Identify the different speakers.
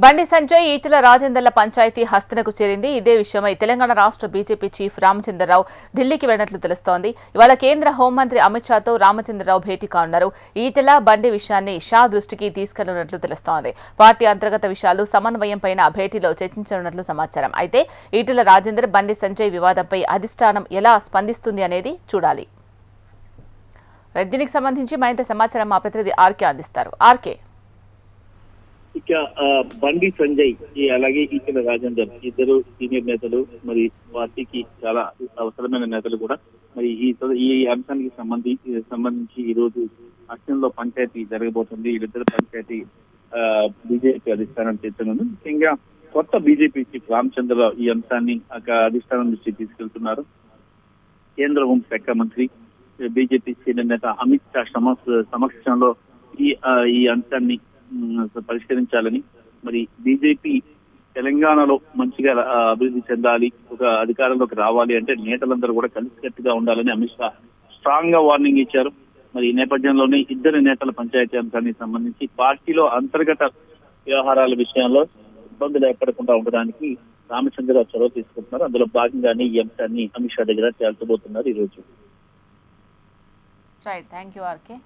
Speaker 1: బండి సంజయ్ ఈటెల రాజేందర్ల పంచాయతీ హస్తనకు చేరింది. ఇదే విషయమై తెలంగాణ రాష్ట్ర బీజేపీ చీఫ్ రామచంద్రరావు ఢిల్లీకి వెళ్లినట్లు తెలుస్తోంది. ఇవాళ కేంద్ర హోంమంత్రి అమిత్ షాతో రామచంద్రరావు భేటీ కానున్నారు. ఈటెల బండి విషయాన్ని షా దృష్టికి తీసుకెళ్లనున్నట్లు తెలుస్తోంది. పార్టీ అంతర్గత విషయాలు సమన్వయంపైన భేటీలో చర్చించనున్నట్లు సమాచారం. అయితే ఈటెల రాజేందర్ బండి సంజయ్ వివాదంపై అధిష్టానం ఎలా స్పందిస్తుంది అనేది చూడాలి. దీనికి సంబంధించి మరింత సమాచారం మా ప్రతినిధి ఆర్కే అందిస్తారు. ఆర్కే,
Speaker 2: ఇక బండి సంజయ్ అలాగే ఈటెల రాజేందర్ ఇద్దరు సీనియర్ నేతలు, మరి పార్టీకి చాలా అవసరమైన నేతలు కూడా. మరి ఈ అంశానికి సంబంధించి ఈ రోజు అస్సాంలో పంచాయతీ జరగబోతుంది. వీళ్ళిద్దరు పంచాయతీ బీజేపీ అధిష్టానం చేస్తున్నారు. ముఖ్యంగా కొత్త బీజేపీ చీఫ్ రామచంద్రరావు ఈ అంశాన్ని అధిష్టానం దృష్టి తీసుకెళ్తున్నారు. కేంద్ర హోంశాఖ మంత్రి బీజేపీ సీనియర్ నేత అమిత్ షా సమక్షంలో ఈ అంశాన్ని పరిష్కరించాలని, మరి బీజేపీ తెలంగాణలో మంచిగా అభివృద్ధి చెందాలి, ఒక అధికారంలోకి రావాలి అంటే నేతలందరూ కూడా కలిసికట్టుగా ఉండాలని అమిత్ షా స్ట్రాంగ్ గా వార్నింగ్ ఇచ్చారు. మరి ఈ నేపథ్యంలోనే ఇద్దరు నేతల పంచాయతీ అంశానికి సంబంధించి పార్టీలో అంతర్గత వ్యవహారాల విషయంలో ఇబ్బందులు ఏర్పడకుండా ఉండడానికి రామచంద్రరావు చొరవ తీసుకుంటున్నారు. అందులో భాగంగానే ఈ అంశాన్ని అమిత్ షా దగ్గర తేల్చబోతున్నారు ఈ రోజు.
Speaker 1: Right, thank you RK.